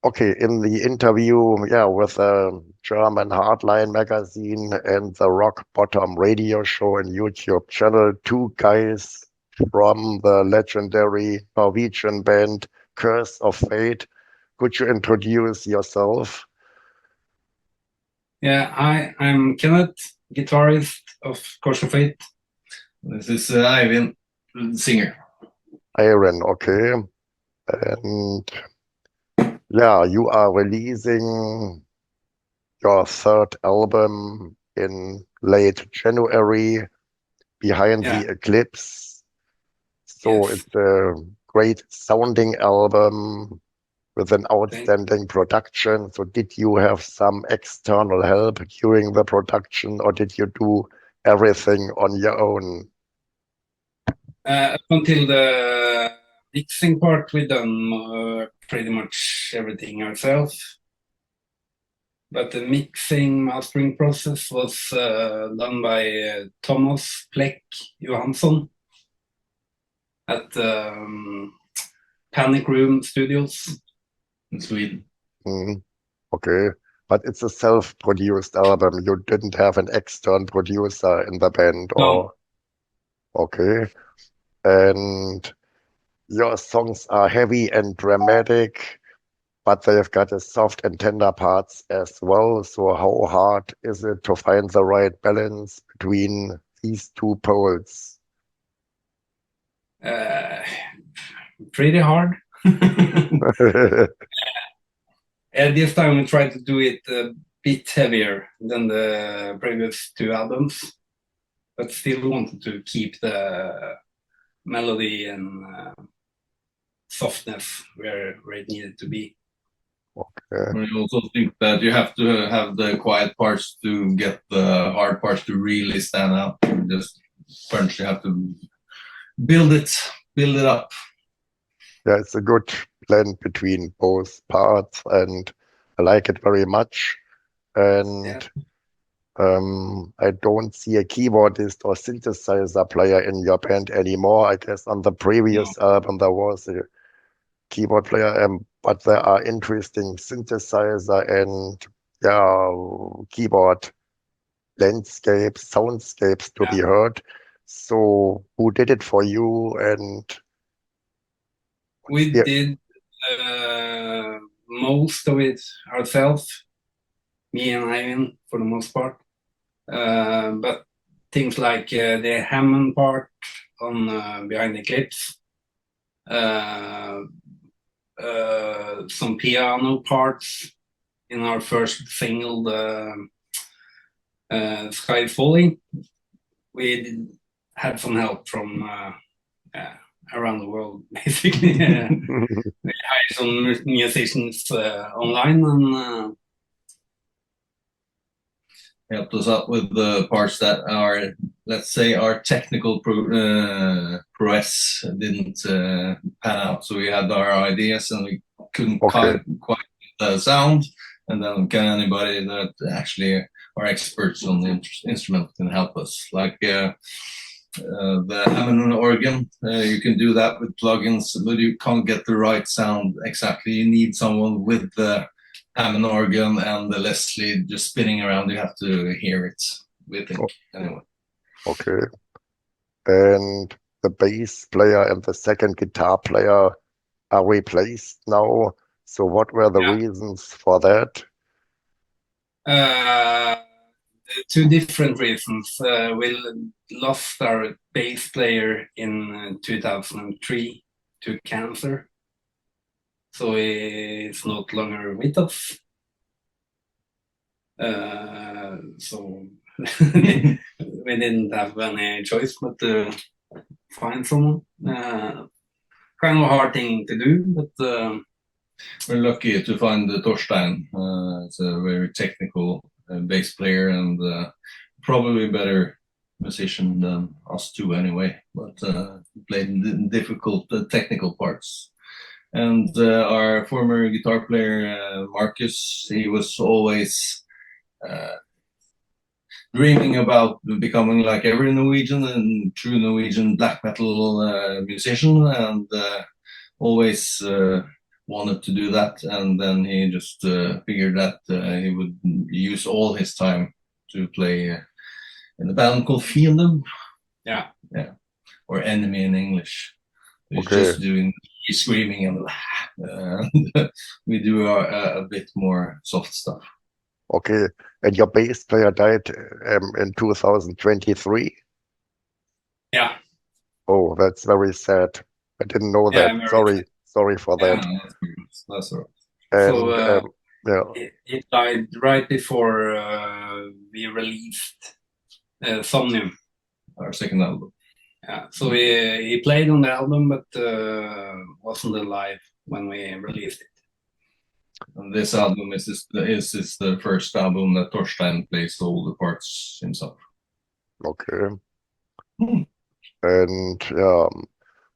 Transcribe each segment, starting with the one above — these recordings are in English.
Okay, in the interview, with the German HARDLINE magazine and the Rock Bottom radio show and YouTube channel, two guys from the legendary Norwegian band Curse of Fate. Could you introduce yourself? Yeah, I'm Kenneth, guitarist of Curse of Fate. This is Eivind, singer. Aaron, okay. And yeah, you are releasing your third album in late January, Behind the Eclipse. So Yes. it's a great sounding album with an outstanding production. So did you have some external help during the production, or did you do everything on your own? Up until the mixing part, we done pretty much everything ourselves. But the mixing, mastering process was done by Thomas Pleck Johansson at Panic Room Studios in Sweden. Okay, but it's a self-produced album. You didn't have an external producer in the band, or? No. Okay. And your songs are heavy and dramatic, but they've got a soft and tender parts as well. So how hard is it to find the right balance between these two poles? Pretty hard. This time we tried to do it a bit heavier than the previous two albums, but still wanted to keep the melody and softness where it needed to be. Okay. I also think that you have to have the quiet parts to get the hard parts to really stand out. Just punch, you have to build it up. Yeah, it's a good blend between both parts, and I like it very much. And I don't see a keyboardist or synthesizer player in your band anymore. I guess on the previous album there was a keyboard player, but there are interesting synthesizer and keyboard landscapes, soundscapes to be heard. So who did it for you? And we did most of it ourselves, me and Eivind for the most part. But things like the Hammond part on Behind the Eclipse, some piano parts in our first single, Sky Falling. We had some help from around the world, basically. We hired some musicians online and helped us out with the parts that are, let's say, our technical prowess didn't pan out. So we had our ideas and we couldn't quite the sound. And then anybody that actually are experts on the instrument can help us. Like the Hammond organ, you can do that with plugins, but you can't get the right sound exactly. You need someone with the Hammond organ and the Leslie just spinning around. You have to hear it, we think, anyway. Okay. And the bass player and the second guitar player are replaced now. So what were the reasons for that? Two different reasons. We lost our bass player in 2003 to cancer. So he's not longer with us. So we didn't have any choice but to find someone. Kind of a hard thing to do, but we're lucky to find Torstein. It's a very technical bass player and probably a better musician than us two anyway, but played difficult technical parts. And our former guitar player, Marcus, he was always dreaming about becoming like every Norwegian and true Norwegian black metal musician, and always wanted to do that. And then he just figured that he would use all his time to play in a band called Fiendum. Yeah. Or Enemy in English. He's Okay. just doing screaming and we do a bit more soft stuff. Okay, and your bass player died in 2023? Yeah. Oh, that's very sad. I didn't know Yeah, that. Sorry for that. That's all right. And yeah, It died right before we released Somnium, our second album. Yeah, so he played on the album, but wasn't alive when we released it. And this album is the first album that Torstein plays all the parts himself. okay. And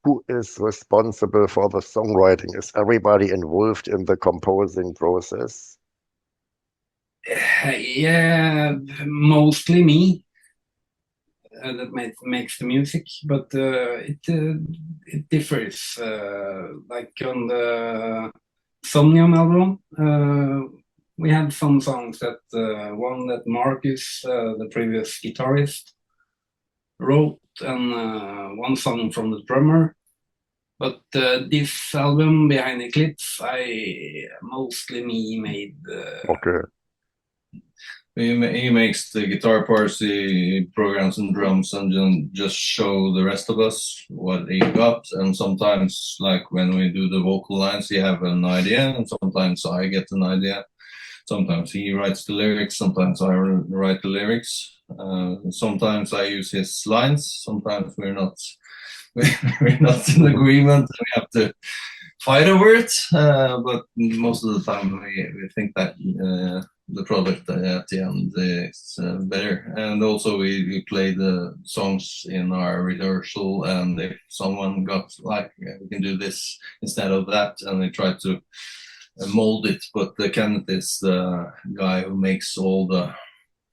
who is responsible for the songwriting? Is everybody involved in the composing process? Yeah, mostly me. That makes the music, but it differs. Like on the Somnium album, we had some songs that one that Marcus, the previous guitarist, wrote, and one song from the drummer. But this album, Behind Eclipse, mostly me made. Okay. He makes the guitar parts, he programs and drums, and then just show the rest of us what he got. And sometimes, like when we do the vocal lines, he have an idea, and sometimes I get an idea. Sometimes he writes the lyrics, sometimes I write the lyrics. Sometimes I use his lines. Sometimes we're not in agreement. We have to fight over it. But most of the time, we think that the product at the end is better. And also we play the songs in our rehearsal, and if someone got like, we can do this instead of that, and we try to mold it. But Kenneth is the guy who makes all the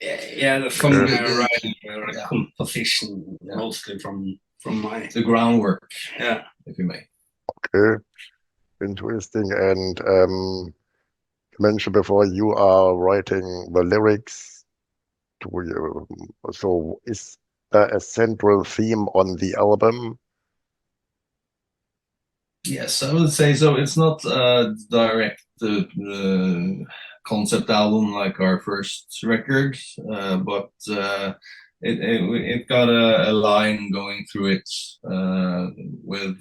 the songwriting, composition, mostly from the groundwork, if you may. Okay, interesting. And you mentioned before you are writing the lyrics to you. So is there a central theme on the album? Yes, I would say so. It's not a direct concept album like our first record, but it got a line going through it with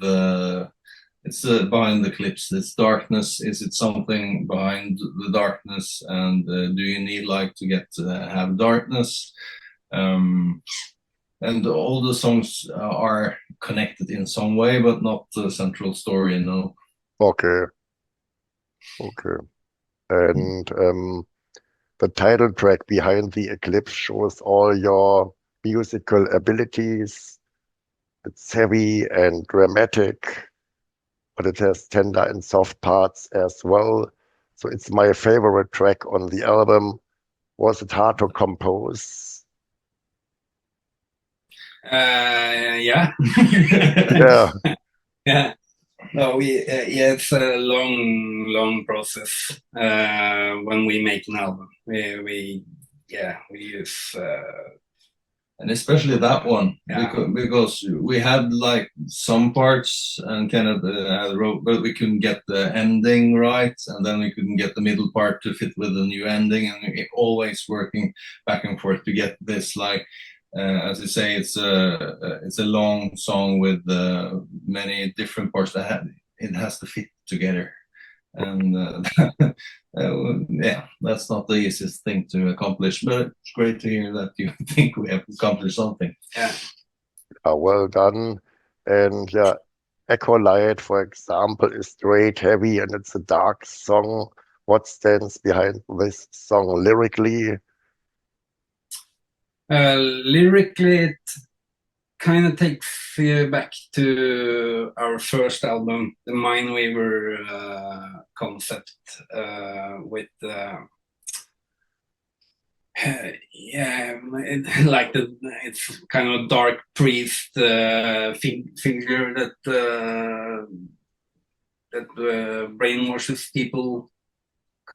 it's behind the Eclipse. It's darkness. Is it something behind the darkness? And do you need light to get have darkness? And all the songs are connected in some way, but not the central story, no. Okay. And the title track, Behind the Eclipse, shows all your musical abilities. It's heavy and dramatic, but it has tender and soft parts as well. So it's my favorite track on the album. Was it hard to compose? Yeah. Yeah. No, it's a long process when we make an album. We use and especially that one, because we had like some parts and Kenneth wrote, but we couldn't get the ending right, and then we couldn't get the middle part to fit with the new ending, and we always working back and forth to get this like. As you say, it's a long song with many different parts that it has to fit together, and that's not the easiest thing to accomplish. But it's great to hear that you think we have accomplished something. Yeah. Well done. And Echo Light, for example, is straight, heavy, and it's a dark song. What stands behind this song lyrically? Lyrically, it kind of takes you back to our first album, the Mineweaver concept, with like it's kind of a dark priest figure that brainwashes people,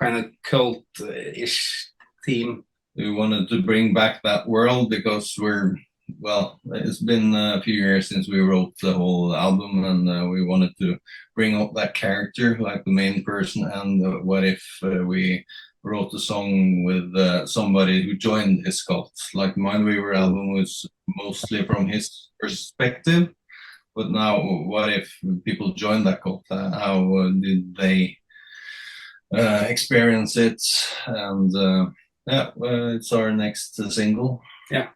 kind of cult-ish theme. We wanted to bring back that world because it's been a few years since we wrote the whole album, and we wanted to bring up that character, like the main person. And what if we wrote a song with somebody who joined his cult? Like Mindweaver album was mostly from his perspective, but now what if people joined that cult? How did they experience it? And it's our next single. Yeah.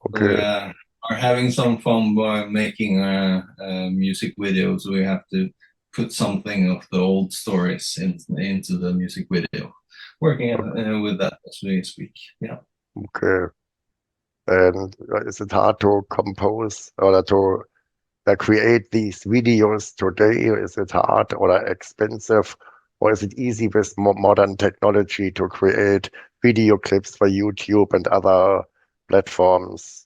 Okay. So we are having some fun by making a music video, so we have to put something of the old stories into the music video. Working with that as we speak. Yeah. Okay. And is it hard to compose or to create these videos today? Is it hard or expensive? Or is it easy with modern technology to create video clips for YouTube and other platforms?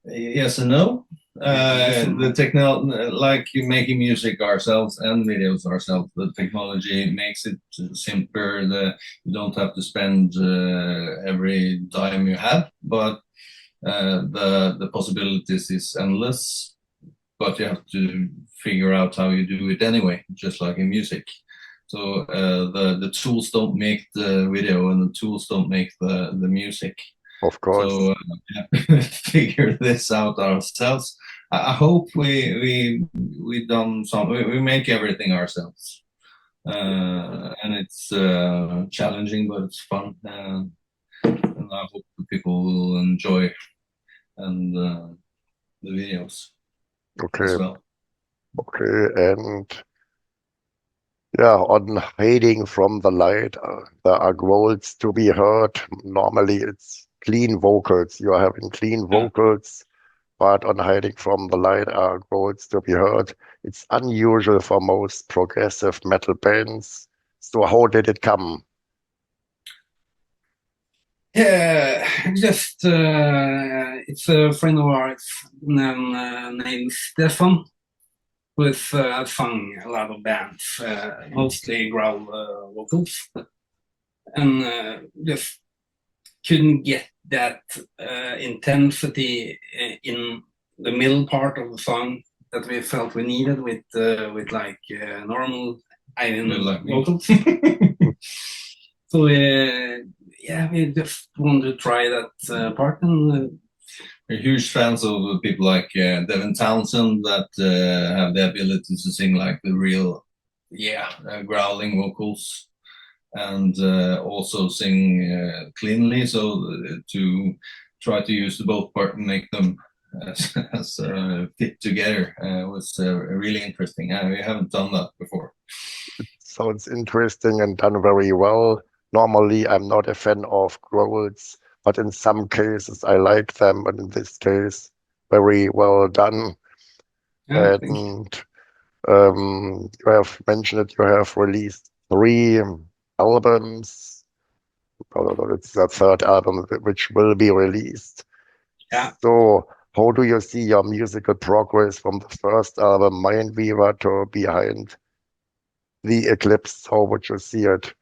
Yes and no. Like making music ourselves and videos ourselves, the technology makes it simpler. You don't have to spend every dime you have, but the possibilities is endless. But you have to figure out how you do it anyway, just like in music. So the tools don't make the video, and the tools don't make the music. Of course. So figure this out ourselves. I hope we done some. We make everything ourselves, and it's challenging, but it's fun. And I hope people will enjoy and the videos. Okay. As well. Okay, and yeah, on hiding from the light, there are growls to be heard. Normally, it's clean vocals. You are having clean vocals, but on hiding from the light are growls to be heard. It's unusual for most progressive metal bands. So how did it come? Yeah, just it's a friend of ours named Stefan, who has sung a lot of bands, mostly growl vocals, and just couldn't get that intensity in the middle part of the song that we felt we needed with like normal Eivind vocals. So we just wanted to try that part, and we're huge fans of people like Devin Townsend that have the ability to sing like the real, growling vocals, and also sing cleanly. So to try to use the both part and make them as fit together was really interesting. We haven't done that before. Sounds interesting and done very well. Normally, I'm not a fan of growls, but in some cases I like them, and in this case, very well done. Yeah, and you have mentioned that you have released 3 albums. It's the 3rd album which will be released. Yeah. So how do you see your musical progress from the first album, Mindweaver, to behind the Eclipse? How would you see it?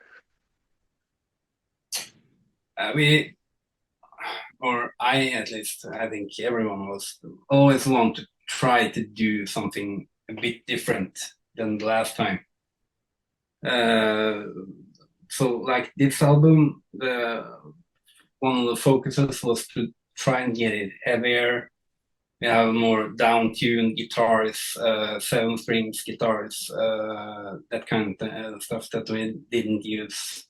I at least, I think everyone was always want to try to do something a bit different than the last time. So like this album, one of the focuses was to try and get it heavier. We have more down-tuned guitars, 7 strings guitars, that kind of stuff that we didn't use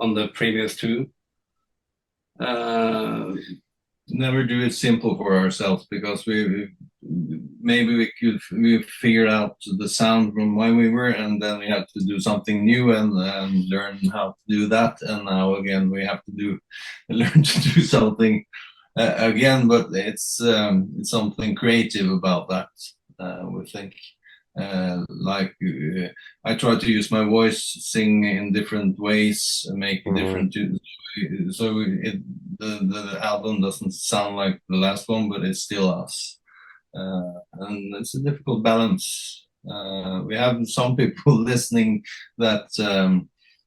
on the previous 2. Never do it simple for ourselves, because we figured out the sound from Mindweaver, and then we have to do something new and learn how to do that, and now again we have to learn to do something again, but it's something creative about that. We think I try to use my voice, sing in different ways, make different. So the album doesn't sound like the last one, but it's still us. And it's a difficult balance. We have some people listening that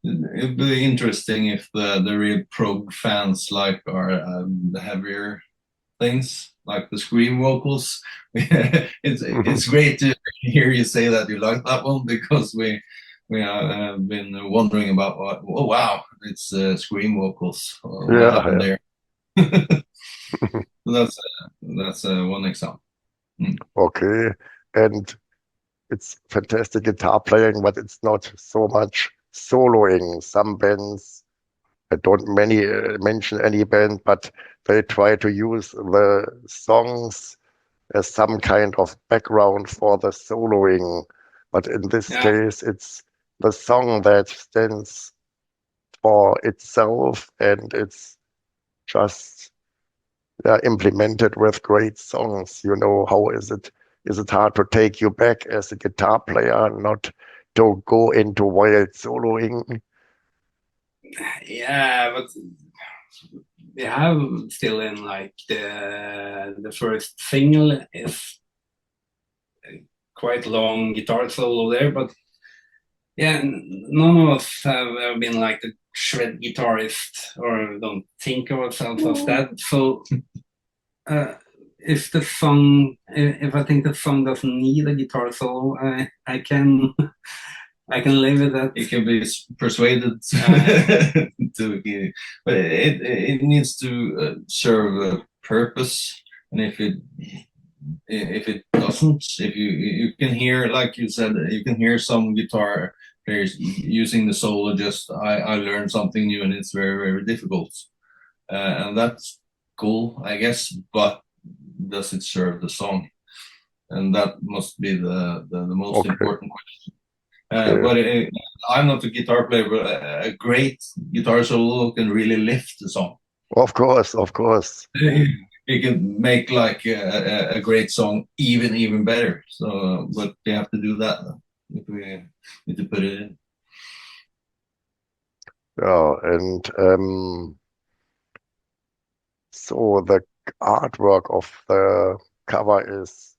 it'd be interesting if the real prog fans like our the heavier things, like the scream vocals. It's great to hear you say that you like that one, because we have been wondering about oh wow, it's scream vocals. What happened there? That's one example. Okay, and it's fantastic guitar playing, but it's not so much soloing. Some bands, I don't mention any band, but they try to use the songs as some kind of background for the soloing. But in this case, it's the song that stands for itself, and it's just implemented with great songs. You know, how is it? Is it hard to take you back as a guitar player, not to go into wild soloing? Yeah, but we have still in like the first single is quite long guitar solo there, but yeah, none of us have ever been like the shred guitarist, or don't think of ourselves as that. So if the song, if I think the song doesn't need a guitar solo, I can live with that. You can be persuaded to, but it needs to serve a purpose, and if it doesn't, if you can hear, like you said, you can hear some guitar players using the solo, just I learned something new and it's very, very difficult, and that's cool, I guess, but does it serve the song? And that must be the most important question. But I'm not a guitar player, but a great guitar solo can really lift the song. Of course. You can make like a great song even better. So, but we have to do that if we need to put it in. Yeah, and so the artwork of the cover is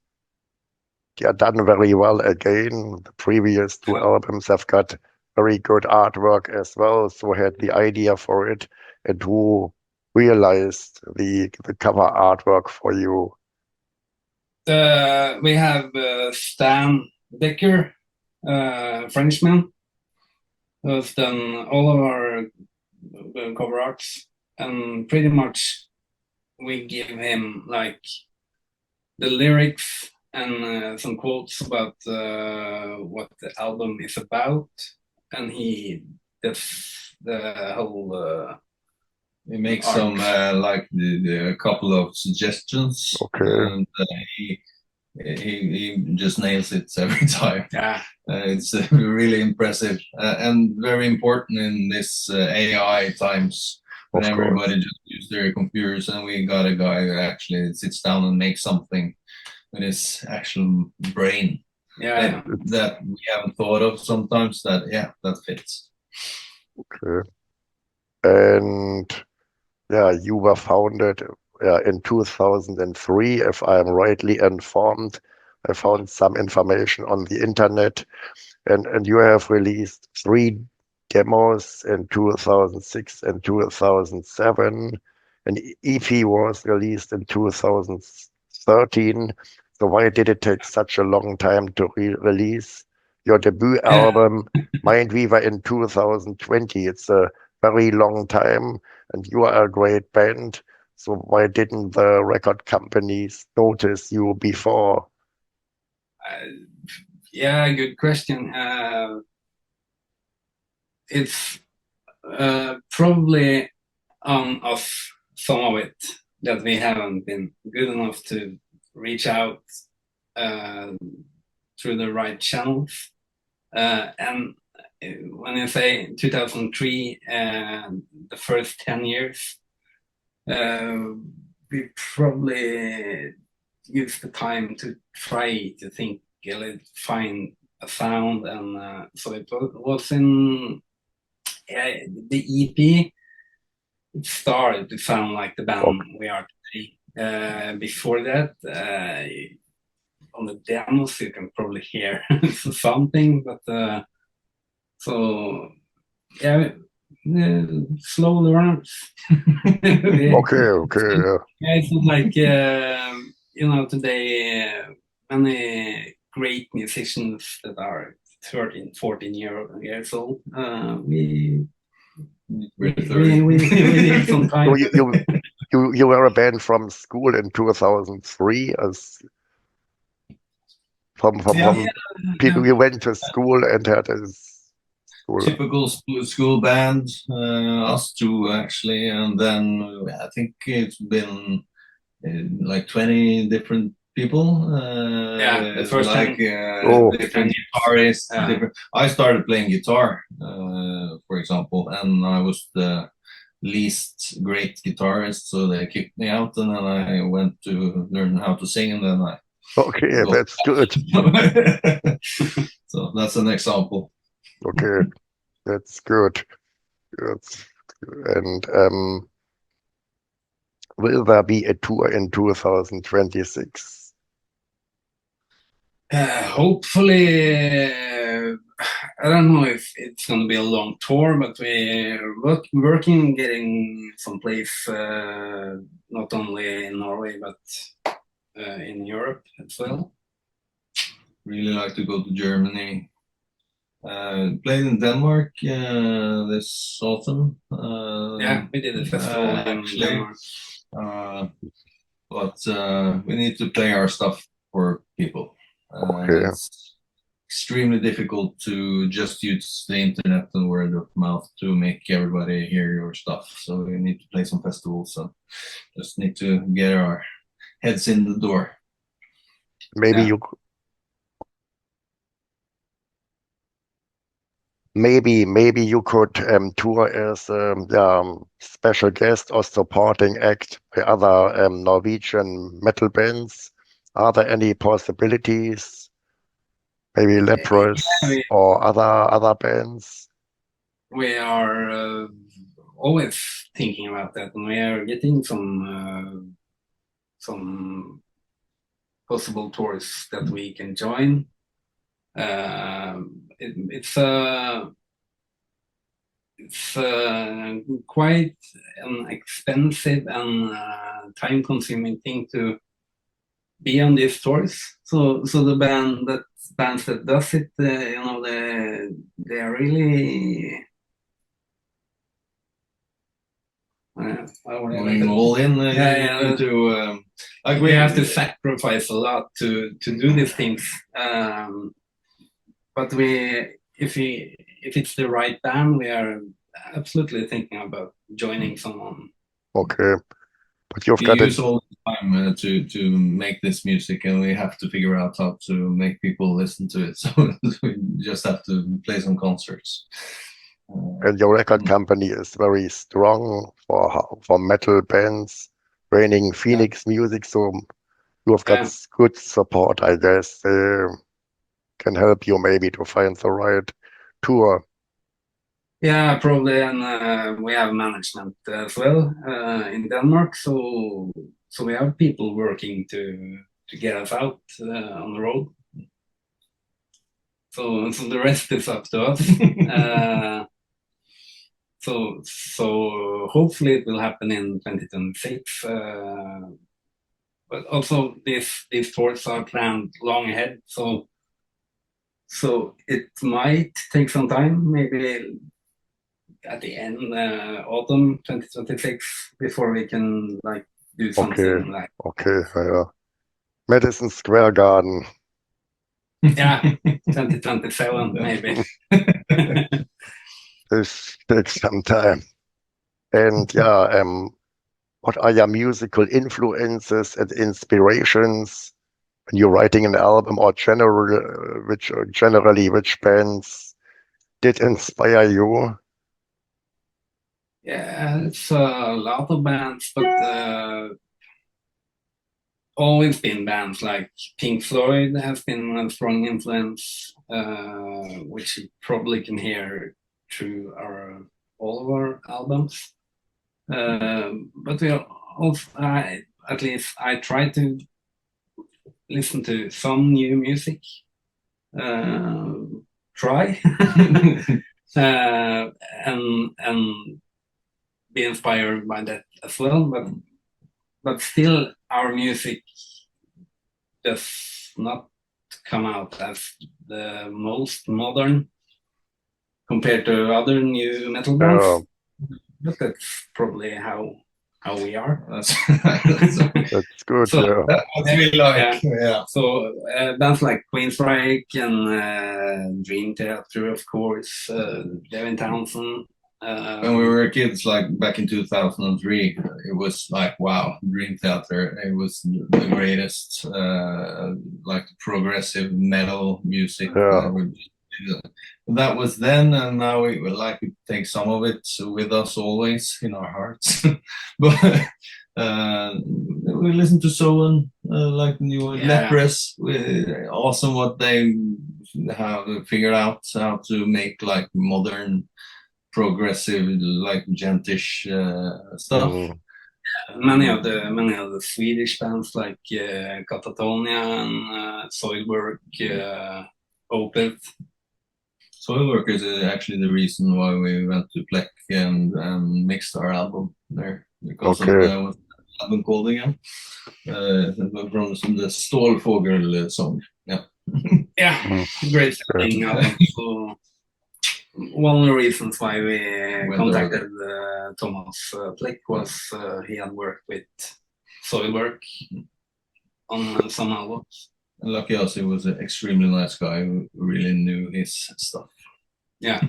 done very well again. The previous two albums have got very good artwork as well. So I had the idea for it, and who realized the cover artwork for you? We have Stan Becker, Frenchman, who's done all of our cover arts, and pretty much we give him like the lyrics and some quotes about what the album is about, and he does the whole. He makes some like a couple of suggestions, and he just nails it every time. Yeah, it's really impressive and very important in this AI times, when everybody just use their computers, and we got a guy who actually sits down and makes something with his actual brain. That we haven't thought of sometimes. That fits. Okay, and you were founded in 2003, if I'm rightly informed. I found some information on the internet, and you have released 3 demos in 2006 and 2007. An EP was released in 2013. So why did it take such a long time to release your debut album, Mindweaver, in 2020? It's a very long time, and you are a great band. So why didn't the record companies notice you before? Good question. It's probably on us, some of it, that we haven't been good enough to reach out through the right channels. And when I say 2003, the first 10 years, we probably used the time to try to think, find a sound, and so it was in the EP it started to sound like the band we are today. Before that, on the demos you can probably hear something, but so yeah, slow learners. Okay, yeah. Yeah, it's not like today many great musicians that are 13, 14 years old. We need some time. So you were a band from school in 2003 as from people you went to school and had a school. Typical school band, us two actually, and then I think it's been like 20 different people. The first like different guitarists. Different. I started playing guitar, for example, and I was the least great guitarist, so they kicked me out, and then I went to learn how to sing, and then I. Okay, that's good. So that's an example. Okay, that's good. And will there be a tour in 2026? Hopefully, I don't know if it's going to be a long tour, but we're working on getting someplace, not only in Norway, but in Europe as well. Really like to go to Germany. Played in Denmark this autumn. Yeah, we did a festival in Denmark. But we need to play our stuff for people. Okay. It's extremely difficult to just use the internet and word of mouth to make everybody hear your stuff. So we need to play some festivals. So just need to get our heads in the door. Maybe you could tour as special guest or supporting act by other Norwegian metal bands. Are there any possibilities? Maybe Lepros or other bands? We are always thinking about that, and we are getting some possible tours that we can join. It's quite an expensive and time-consuming thing to be on these tours. So the bands that does it, they are really going all in. Like we have to sacrifice a lot to do these things. But if it's the right band, we are absolutely thinking about joining someone. Okay, but you've we got use all the time to make this music, and we have to figure out how to make people listen to it. So we just have to play some concerts. And your record company is very strong for metal bands, Raining Phoenix Music. So you have got good support, I guess. Can help you maybe to find the right tour. Yeah, probably, and we have management as well in Denmark. So we have people working to get us out on the road. So the rest is up to us. So hopefully it will happen in 2026. But also these tours are planned long ahead. So it might take some time, maybe at the end autumn 2026 before we can do something like. Okay, Madison Square Garden. Yeah, 2027 maybe. This takes some time. And what are your musical influences and inspirations when you're writing an album, or generally which bands did inspire you? Yeah, it's a lot of bands, but always been bands like Pink Floyd has been a strong influence, which you probably can hear through all of our albums. But we also, at least I try to listen to some new music. Try and be inspired by that as well. But still, our music does not come out as the most modern compared to other new metal bands. But that's probably how we are. That's good. So, That's what we like. Yeah. So bands like Queensryche and Dream Theater, of course, Devin Townsend. When we were kids, like back in 2003, it was like, wow, Dream Theater, it was the greatest, like progressive metal music. That was then, and now we would like to take some of it with us always in our hearts. But we listen to Soen, like the new Leprous. Awesome what they have figured out how to make like modern progressive, like gentish stuff. Many of the Swedish bands like Katatonia and Soilwork, Opeth. Soilwork is actually the reason why we went to Plek and mixed our album there, because of what album called again, from the Stålfågel song. Yeah, great thing. So one of the reasons why we contacted Thomas Plek was he had worked with Soilwork on some albums. And lucky us, he was an extremely nice guy who really knew his stuff. Yeah.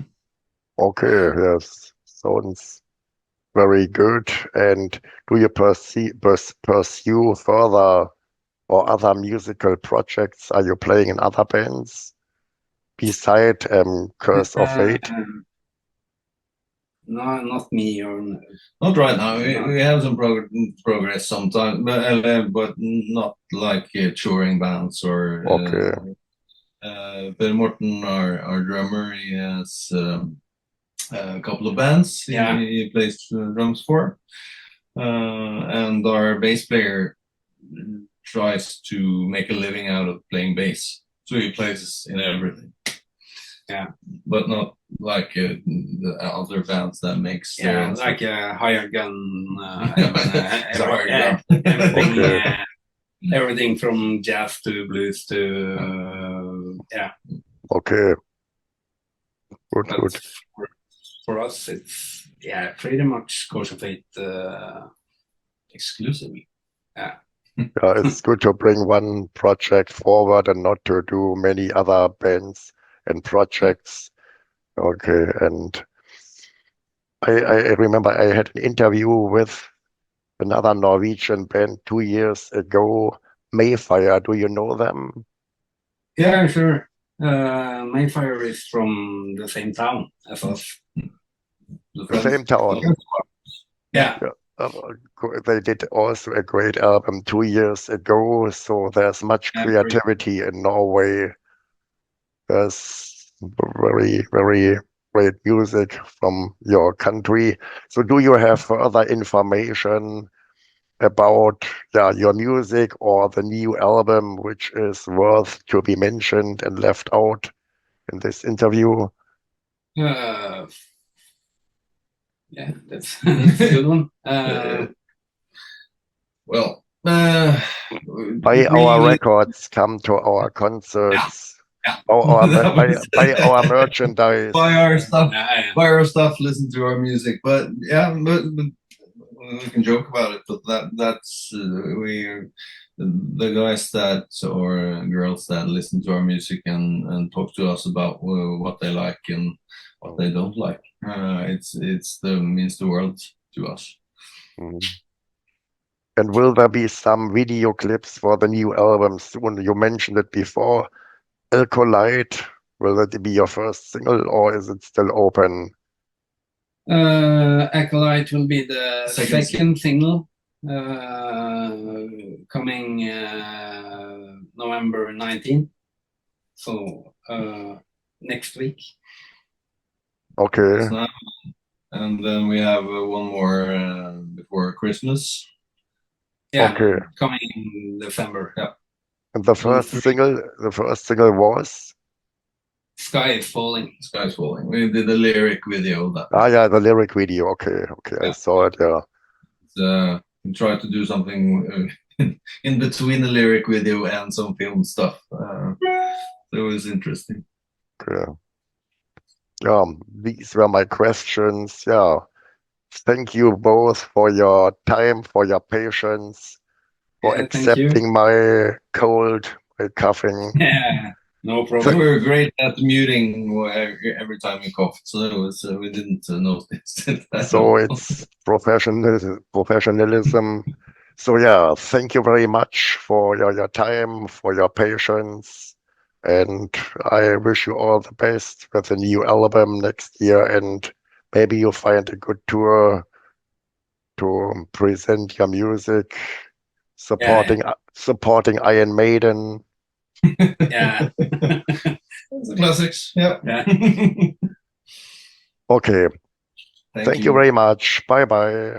Okay, yes, sounds very good. And do you pursue further or other musical projects? Are you playing in other bands beside Curse of Fate? No, not me or not right now. We have some progress sometimes, but not like touring bands or. Per-Morten, our drummer, he has a couple of bands. He plays drums for, and our bass player tries to make a living out of playing bass, so he plays in everything. Yeah, but not like the other bands that makes like a hired gun. Everything from jazz to blues to Okay. Good. For us, it's pretty much Curse of Fate exclusively. Yeah, it's good to bring one project forward and not to do many other bands and projects. Okay, and I remember I had an interview with another Norwegian band 2 years ago, Mayfire. Do you know them? Yeah, sure. Mayfire is from the same town as us. The same town? Yeah. They did also a great album 2 years ago, so there's much creativity in Norway. There's very, very great music from your country. So do you have further information about your music or the new album which is worth to be mentioned and left out in this interview? That's a good one. Buy our records, come to our concerts. Buy our merchandise. Buy our stuff. Listen to our music. But we can joke about it. But that's the guys or girls that listen to our music and talk to us about what they like and what they don't like. Means the world to us. And will there be some video clips for the new album soon? You mentioned it before. Alcolite, will that be your first single or is it still open? Acolyte will be the second single coming November 19th. So next week. Okay. And then we have one more before Christmas. Yeah, Okay. coming in December. Yeah, And the first single was? Sky is Falling. Sky's Falling. We did a lyric video of that. Yeah, the lyric video. Okay, I saw it. Yeah. We tried to do something in between the lyric video and some film stuff. So it was interesting. Okay. Yeah, these were my questions. Yeah. Thank you both for your time, for your patience, for accepting my cold, my coughing. Yeah, no problem. We were great at muting every time we coughed, so it was we didn't notice it. So it's professionalism. So yeah, thank you very much for your time, for your patience, and I wish you all the best with the new album next year, and maybe you'll find a good tour to present your music, supporting Iron Maiden. Yeah. The classics. Yeah. Yeah. Okay. Thank you very much. Bye bye.